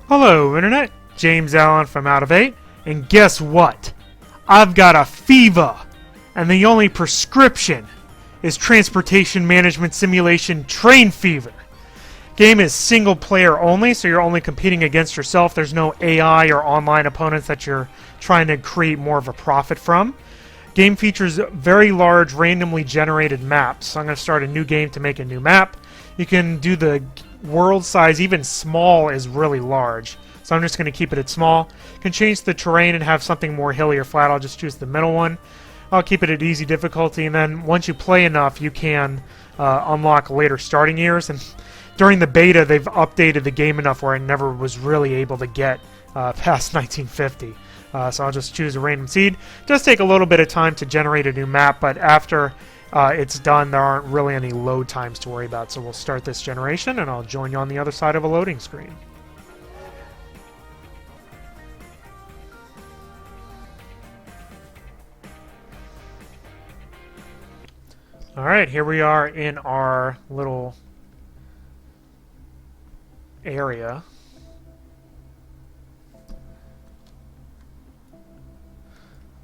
Hello, Internet. James Allen from Out of 8. And guess what? I've got a fever. And the only prescription is Transportation Management Simulation Train Fever. Game is single player only, so you're only competing against yourself. There's no AI or online opponents that you're trying to create more of a profit from. Game features very large randomly generated maps. So I'm going to start a new game to make a new map. You can do the world size, even small is really large. So I'm just going to keep it at small. You can change the terrain and have something more hilly or flat. I'll just choose the middle one. I'll keep it at easy difficulty, and then once you play enough, you can unlock later starting years. And during the beta, they've updated the game enough where I never was really able to get past 1950. So I'll just choose a random seed. It does take a little bit of time to generate a new map, but after it's done, there aren't really any load times to worry about. So we'll start this generation, and I'll join you on the other side of a loading screen. Alright, here we are in our little area.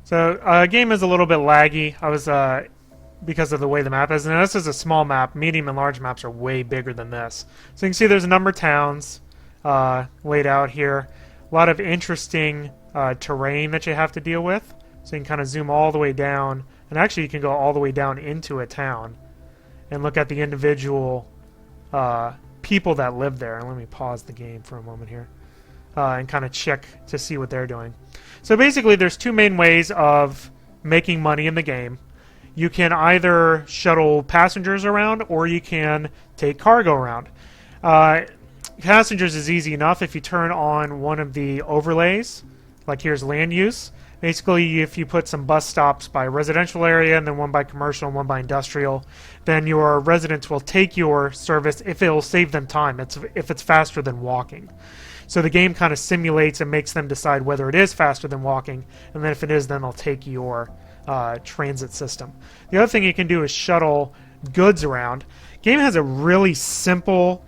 So, game is a little bit laggy. I was, because of the way the map is. And this is a small map. Medium and large maps are way bigger than this. So you can see there's a number of towns laid out here. A lot of interesting terrain that you have to deal with. So you can kind of zoom all the way down. And actually you can go all the way down into a town and look at the individual people that live there. Let me pause the game for a moment here and kind of check to see what they're doing. So basically there's two main ways of making money in the game. You can either shuttle passengers around or you can take cargo around. Passengers is easy enough if you turn on one of the overlays, like here's land use. Basically, if you put some bus stops by residential area and then one by commercial and one by industrial, then your residents will take your service if it will save them time, if it's faster than walking. So the game kind of simulates and makes them decide whether it is faster than walking, and then if it is, then they'll take your transit system. The other thing you can do is shuttle goods around. Game has a really simple,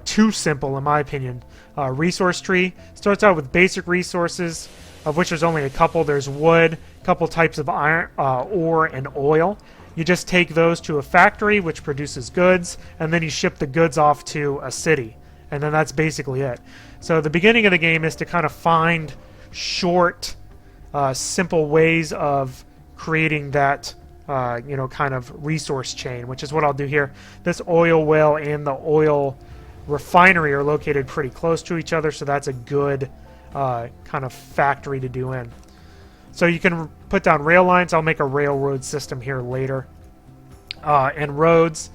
too simple in my opinion, resource tree. Starts out with basic resources, of which there's only a couple. There's wood, a couple types of iron, ore, and oil. You just take those to a factory which produces goods, and then you ship the goods off to a city. And then that's basically it. So the beginning of the game is to kind of find short, simple ways of creating that kind of resource chain, which is what I'll do here. This oil well and the oil refinery are located pretty close to each other, so that's a good kind of factory to do in. So you can put down rail lines. I'll make a railroad system here later. And roads.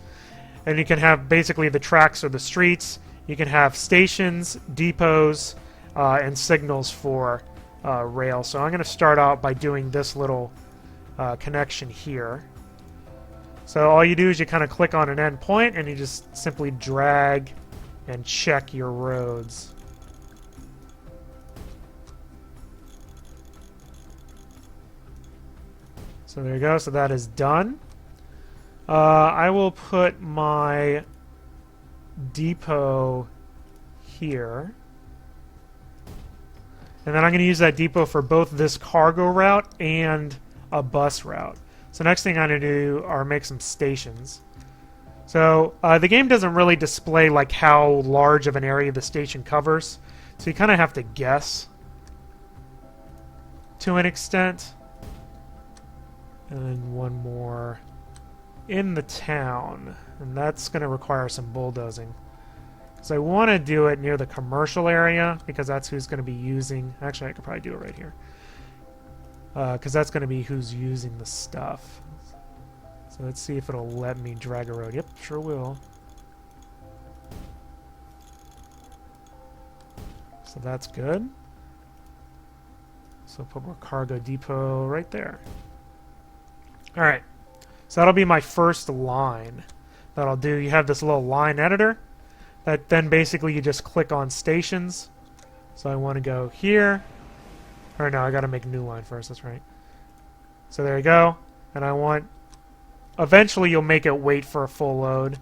And you can have basically the tracks or the streets. You can have stations, depots, and signals for rail. So I'm going to start out by doing this little connection here. So all you do is you kind of click on an endpoint and you just simply drag and check your roads. So there you go. So that is done. I will put my depot here. And then I'm going to use that depot for both this cargo route and a bus route. So next thing I'm going to do are make some stations. So the game doesn't really display like how large of an area the station covers. So you kind of have to guess to an extent. And then one more in the town. And that's going to require some bulldozing. So I want to do it near the commercial area because that's who's going to be using... Actually, I could probably do it right here. Because that's going to be who's using the stuff. So let's see if it'll let me drag a road. Yep, sure will. So that's good. So put more cargo depot right there. Alright, so that'll be my first line that I'll do. You have this little line editor that then basically you just click on stations. So I want to go here. Or no, I got to make a new line first, that's right. So there you go. And I want... Eventually you'll make it wait for a full load.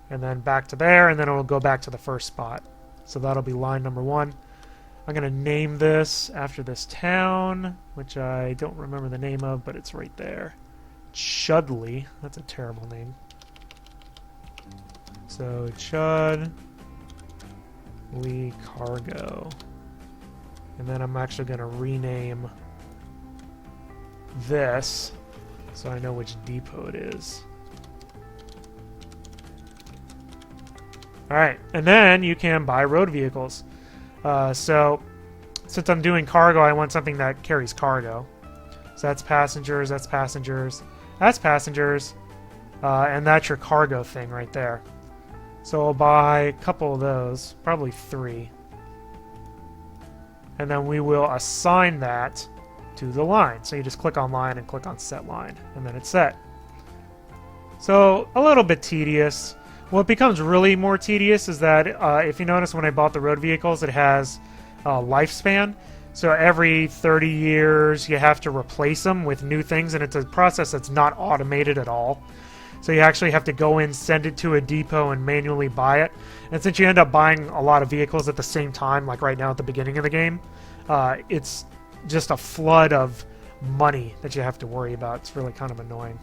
And then back to there, and then it'll go back to the first spot. So that'll be line number 1. I'm going to name this after this town, which I don't remember the name of, but it's right there. Chudley. That's a terrible name. So Chudley Cargo. And then I'm actually going to rename this so I know which depot it is. Alright, and then you can buy road vehicles. So, since I'm doing cargo, I want something that carries cargo. So that's passengers, that's passengers, that's passengers, and that's your cargo thing right there. So I'll buy a couple of those, probably 3. And then we will assign that to the line. So you just click on line and click on set line, and then it's set. So a little bit tedious. What becomes really more tedious is that if you notice when I bought the road vehicles, it has lifespan. So every 30 years you have to replace them with new things, and it's a process that's not automated at all. So you actually have to go in, send it to a depot, and manually buy it. And since you end up buying a lot of vehicles at the same time, like right now at the beginning of the game, it's just a flood of money that you have to worry about. It's really kind of annoying.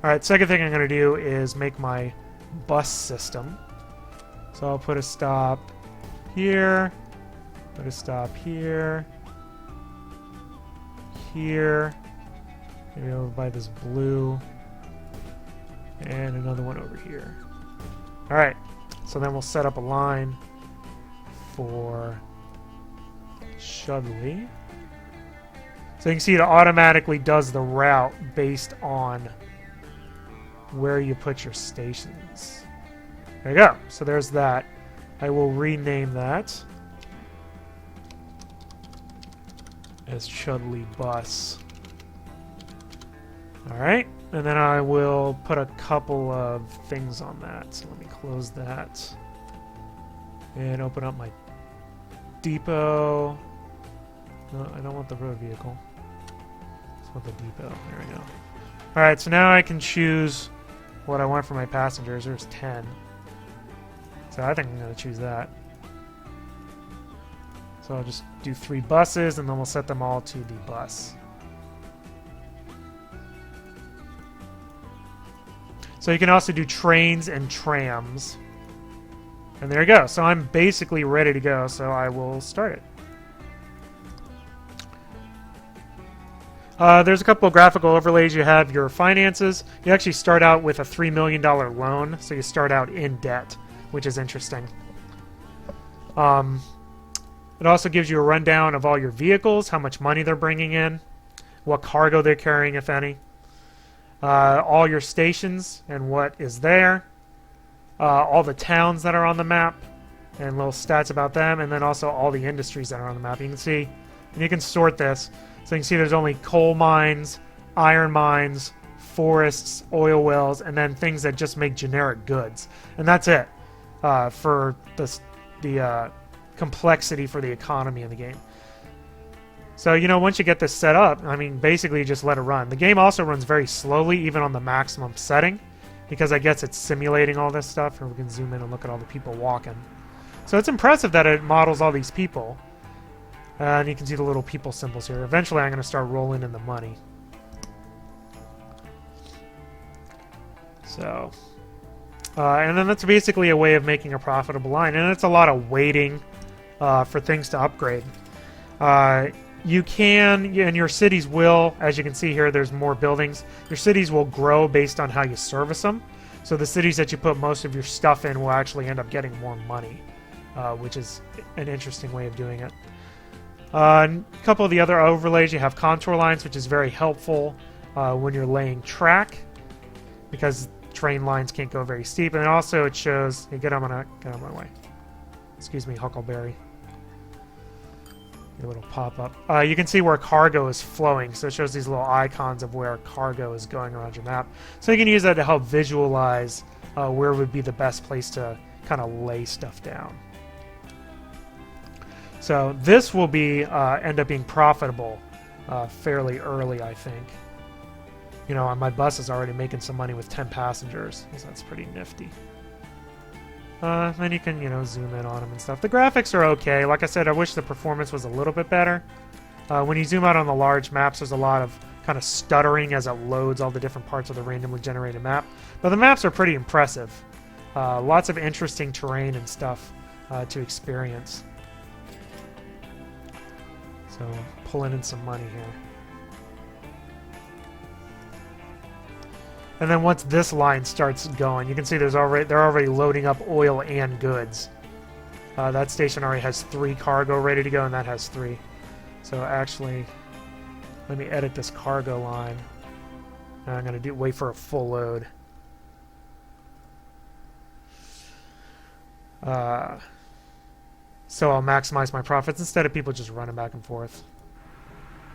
Alright, second thing I'm going to do is make my bus system. So I'll put a stop here, put a stop here, here, maybe over by this blue, and another one over here. Alright, so then we'll set up a line for Chudley. So you can see it automatically does the route based on where you put your stations. There you go. So there's that. I will rename that as Chudley Bus. Alright, and then I will put a couple of things on that. So let me close that and open up my depot. No, I don't want the road vehicle. I just want the depot. There we go. Alright, so now I can choose what I want for my passengers. There's 10. So I think I'm going to choose that. So I'll just do 3 buses, and then we'll set them all to the bus. So you can also do trains and trams. And there you go. So I'm basically ready to go, so I will start it. There's a couple of graphical overlays. You have your finances. You actually start out with a $3 million loan, so you start out in debt, which is interesting. It also gives you a rundown of all your vehicles, how much money they're bringing in, what cargo they're carrying, if any, all your stations and what is there, all the towns that are on the map, and little stats about them, and then also all the industries that are on the map. You can see, and you can sort this. So you can see there's only coal mines, iron mines, forests, oil wells, and then things that just make generic goods. And that's it for the complexity for the economy in the game. So, you know, once you get this set up, I mean, basically you just let it run. The game also runs very slowly, even on the maximum setting, because I guess it's simulating all this stuff, and we can zoom in and look at all the people walking. So it's impressive that it models all these people. And you can see the little people symbols here. Eventually I'm going to start rolling in the money. So, and then that's basically a way of making a profitable line. And it's a lot of waiting for things to upgrade. You can, and your cities will, as you can see here, there's more buildings. Your cities will grow based on how you service them. So the cities that you put most of your stuff in will actually end up getting more money, which is an interesting way of doing it. A couple of the other overlays, you have contour lines, which is very helpful when you're laying track, because train lines can't go very steep. And also it shows, hey, get out of my way. Excuse me, Huckleberry. A little pop-up. You can see where cargo is flowing, so it shows these little icons of where cargo is going around your map. So you can use that to help visualize where would be the best place to kind of lay stuff down. So this will be end up being profitable fairly early, I think. You know, my bus is already making some money with 10 passengers, so that's pretty nifty. Then you can, you know, zoom in on them and stuff. The graphics are okay. Like I said, I wish the performance was a little bit better. When you zoom out on the large maps, there's a lot of kind of stuttering as it loads all the different parts of the randomly generated map. But the maps are pretty impressive. Lots of interesting terrain and stuff to experience. So, pulling in some money here. And then once this line starts going, you can see they're already loading up oil and goods. That station already has 3 cargo ready to go, and that has 3. So actually, let me edit this cargo line. And I'm going to wait for a full load. So I'll maximize my profits instead of people just running back and forth.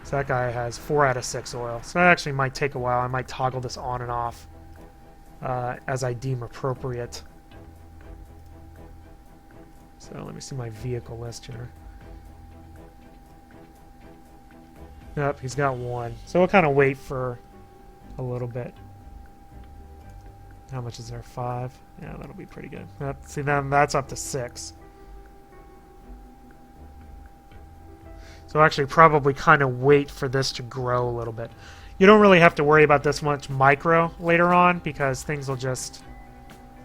So that guy has 4 out of 6 oil. So that actually might take a while. I might toggle this on and off as I deem appropriate. So let me see my vehicle list here. Yep, he's got 1. So we'll kind of wait for a little bit. How much is there? 5? Yeah, that'll be pretty good. Yep, see, then that's up to 6. So actually probably kind of wait for this to grow a little bit. You don't really have to worry about this much micro later on because things will just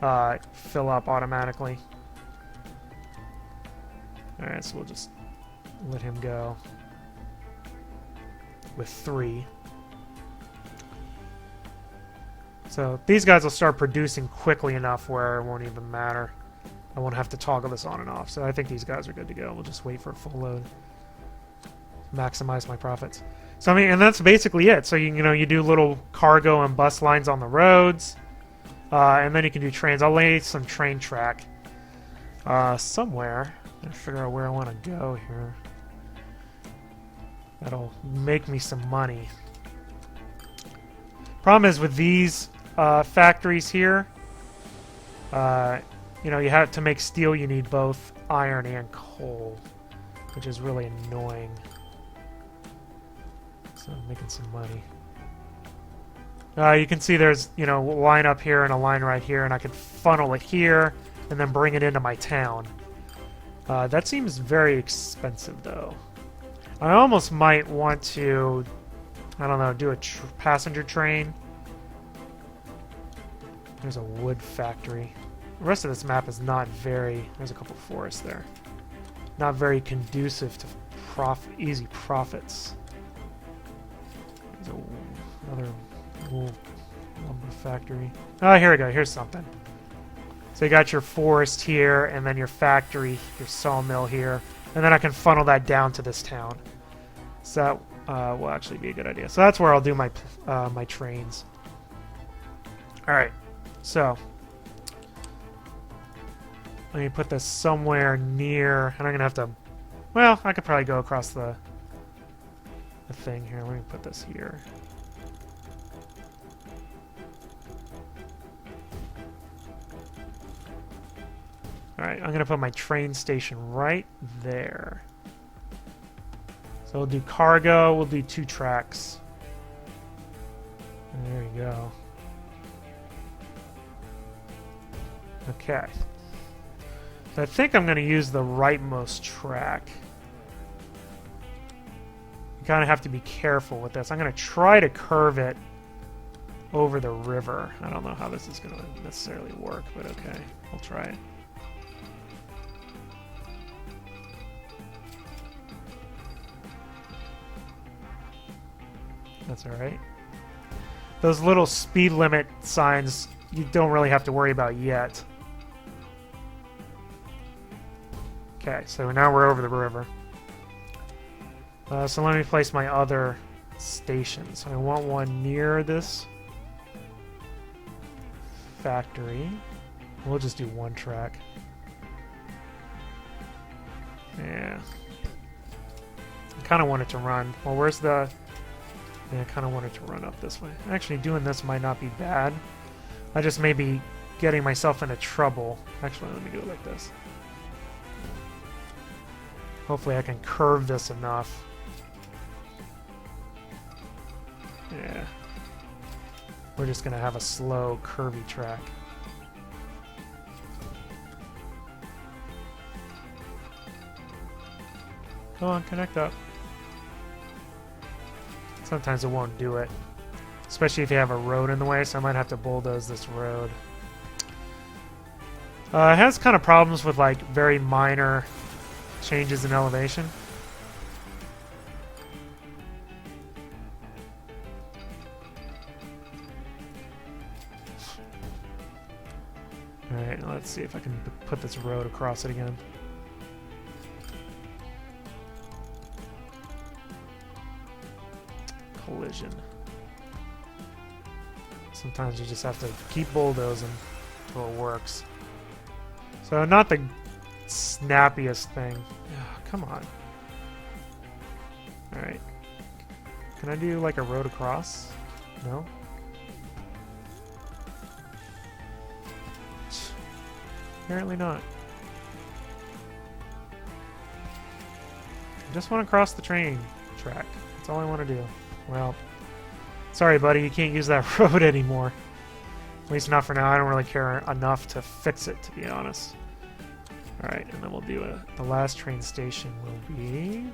fill up automatically. Alright, so we'll just let him go with 3. So these guys will start producing quickly enough where it won't even matter. I won't have to toggle this on and off. So I think these guys are good to go. We'll just wait for a full load. Maximize my profits. So I mean, and that's basically it. So you know, you do little cargo and bus lines on the roads, and then you can do trains. I'll lay some train track somewhere. I'm gonna figure out where I want to go here. That'll make me some money. Problem is with these factories here, you know, you have to make steel. You need both iron and coal, which is really annoying. So I'm making some money. You can see there's, you know, a line up here and a line right here, and I can funnel it here and then bring it into my town. That seems very expensive, though. I almost might want to, I don't know, do a passenger train. There's a wood factory. The rest of this map is not very... There's a couple forests there. Not very conducive to easy profits. There's another wool lumber factory. Oh, here we go. Here's something. So you got your forest here, and then your factory, your sawmill here, and then I can funnel that down to this town. So that will actually be a good idea. So that's where I'll do my my trains. All right. So let me put this somewhere near, and I'm gonna have to. Well, I could probably go across the thing here. Let me put this here. Alright, I'm going to put my train station right there. So we'll do cargo, we'll do 2 tracks. And there you go. Okay. So I think I'm going to use the rightmost track. You kind of have to be careful with this. I'm going to try to curve it over the river. I don't know how this is going to necessarily work, but okay. I'll try it. That's alright. Those little speed limit signs you don't really have to worry about yet. Okay, so now we're over the river. So let me place my other stations. I want one near this factory. We'll just do 1 track. Yeah. I kind of want it to run. Well, where's the... Yeah, I kind of want it to run up this way. Actually, doing this might not be bad. I just may be getting myself into trouble. Actually, let me do it like this. Hopefully I can curve this enough. Yeah. We're just going to have a slow, curvy track. Come on, connect up. Sometimes it won't do it. Especially if you have a road in the way, so I might have to bulldoze this road. It has kind of problems with like very minor changes in elevation. Alright, let's see if I can put this road across it again. Collision. Sometimes you just have to keep bulldozing until it works. So not the snappiest thing. Oh, come on. Alright. Can I do like a road across? No? Apparently not. I just want to cross the train track. That's all I want to do. Well, sorry buddy, you can't use that road anymore. At least not for now. I don't really care enough to fix it, to be honest. Alright, and then we'll do the last train station will be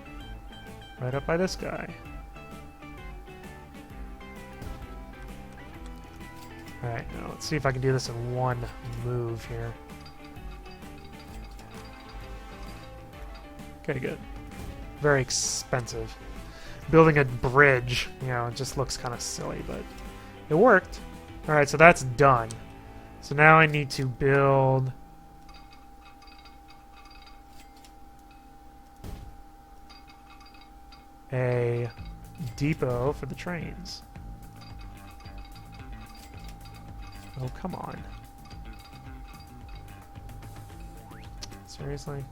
right up by this guy. Alright, now let's see if I can do this in one move here. Okay, good. Very expensive. Building a bridge, you know, it just looks kind of silly, but it worked. Alright, so that's done. So now I need to build a depot for the trains. Oh, come on. Seriously?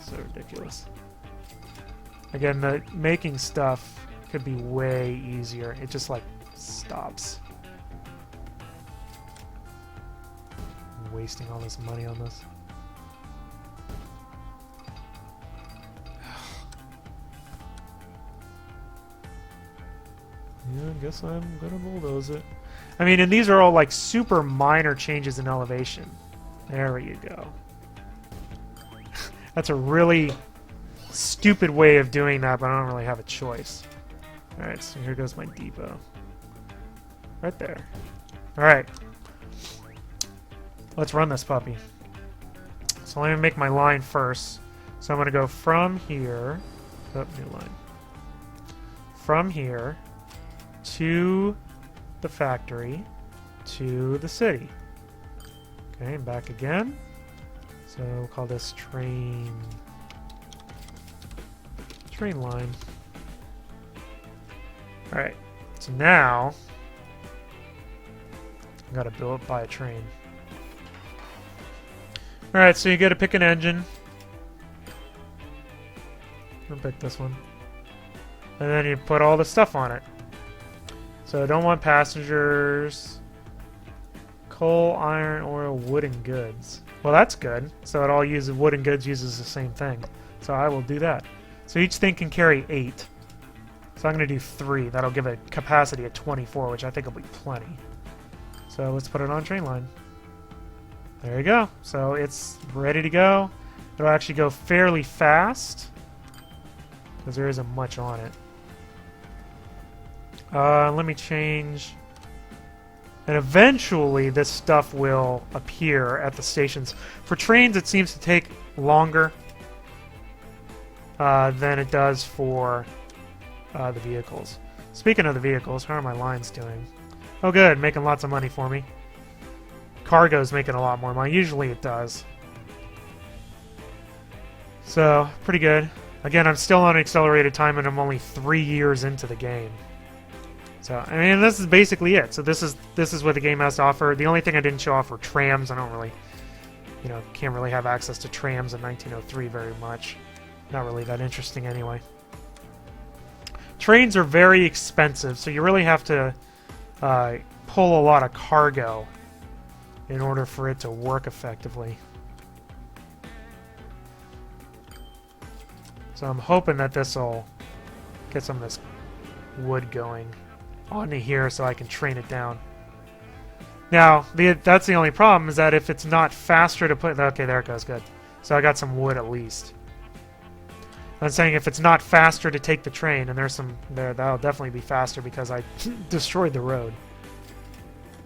So ridiculous. Again, the making stuff could be way easier. It just like stops. I'm wasting all this money on this. Yeah, I guess I'm gonna bulldoze it. I mean, and these are all like super minor changes in elevation. There you go. That's a really stupid way of doing that, but I don't really have a choice. Alright, so here goes my depot. Right there. Alright. Let's run this puppy. So let me make my line first. So I'm going to go from here. Oh, new line. From here to the factory to the city. Okay, and back again. So we'll call this train line. Alright, so now I gotta build it by a train. Alright, so you gotta pick an engine. I'll pick this one. And then you put all the stuff on it. So I don't want passengers, coal, iron, oil, wood, and goods. Well, that's good. So it all uses wood and goods uses the same thing. So I will do that. So each thing can carry 8. So I'm going to do 3. That'll give a capacity of 24, which I think will be plenty. So let's put it on train line. There you go. So it's ready to go. It'll actually go fairly fast because there isn't much on it. Let me change. And eventually this stuff will appear at the stations. For trains, it seems to take longer than it does for the vehicles. Speaking of the vehicles, how are my lines doing? Oh good, making lots of money for me. Cargo's making a lot more money. Usually it does. So, pretty good. Again, I'm still on accelerated time and I'm only 3 years into the game. So, I mean, this is basically it. So this is what the game has to offer. The only thing I didn't show off were trams. I don't really, can't really have access to trams in 1903 very much. Not really that interesting anyway. Trains are very expensive, so you really have to pull a lot of cargo in order for it to work effectively. So I'm hoping that this will get some of this wood going onto here so I can train it down. Now, that's the only problem, is that if it's not faster to put... Okay, there it goes, good. So I got some wood at least. I'm saying if it's not faster to take the train, and there's some there, that'll definitely be faster because I destroyed the road.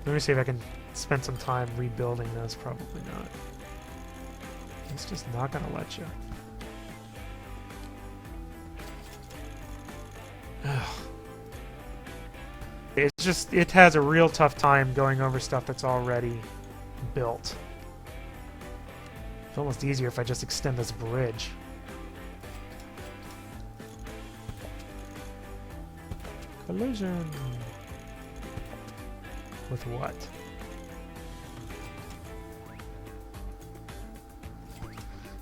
Let me see if I can spend some time rebuilding this. Probably not. It's just not going to let you. Ugh. It's just, it has a real tough time going over stuff that's already built. It's almost easier if I just extend this bridge. Collision. With what?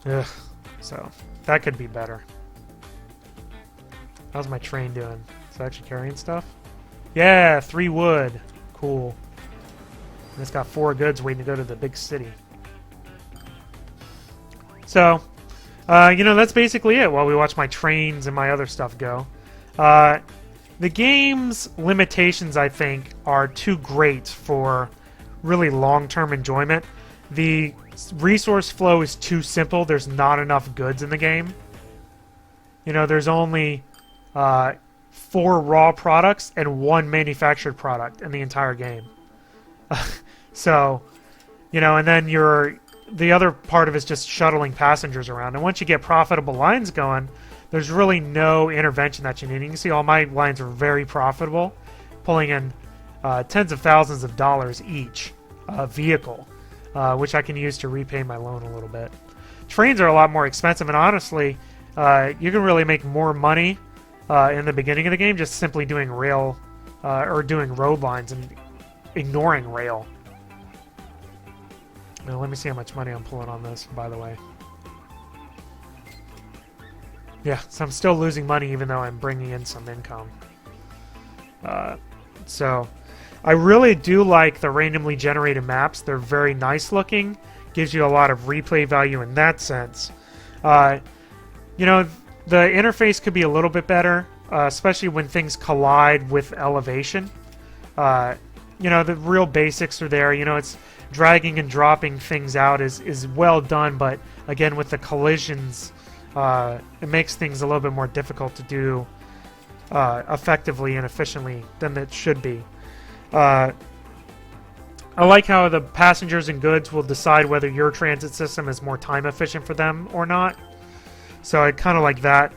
Ugh. So, that could be better. How's my train doing? Is it actually carrying stuff? Yeah, 3 wood. Cool. And it's got 4 goods waiting to go to the big city. So, that's basically it while we watch my trains and my other stuff go. The game's limitations, I think, are too great for really long-term enjoyment. The resource flow is too simple. There's not enough goods in the game. There's only 4 raw products and 1 manufactured product in the entire game. So, and then the other part of it is just shuttling passengers around. And once you get profitable lines going, there's really no intervention that you need. You can see all my lines are very profitable, pulling in tens of thousands of dollars each vehicle, which I can use to repay my loan a little bit. Trains are a lot more expensive, and honestly, you can really make more money in the beginning of the game just simply doing rail or doing road lines and ignoring rail. Now, let me see how much money I'm pulling on this, by the way. Yeah, so I'm still losing money even though I'm bringing in some income. So, I really do like the randomly generated maps. They're very nice looking. Gives you a lot of replay value in that sense. The interface could be a little bit better, especially when things collide with elevation. The real basics are there. It's dragging and dropping things out is well done, but again, with the collisions, it makes things a little bit more difficult to do effectively and efficiently than it should be. I like how the passengers and goods will decide whether your transit system is more time efficient for them or not. So I kind of like that.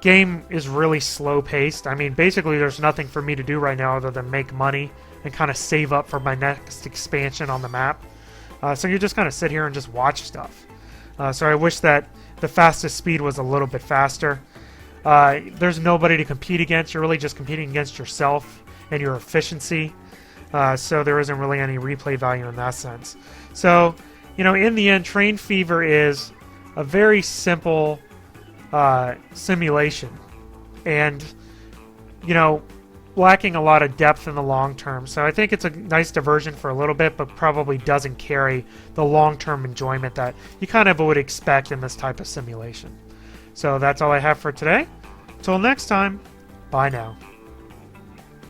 Game is really slow paced. I mean, basically there's nothing for me to do right now other than make money and kind of save up for my next expansion on the map. So you just kind of sit here and just watch stuff. So I wish that the fastest speed was a little bit faster. There's nobody to compete against. You're really just competing against yourself and your efficiency. So there isn't really any replay value in that sense. So, in the end, Train Fever is a very simple simulation. And, lacking a lot of depth in the long term. So I think it's a nice diversion for a little bit, but probably doesn't carry the long-term enjoyment that you kind of would expect in this type of simulation. So that's all I have for today. Until next time, bye now.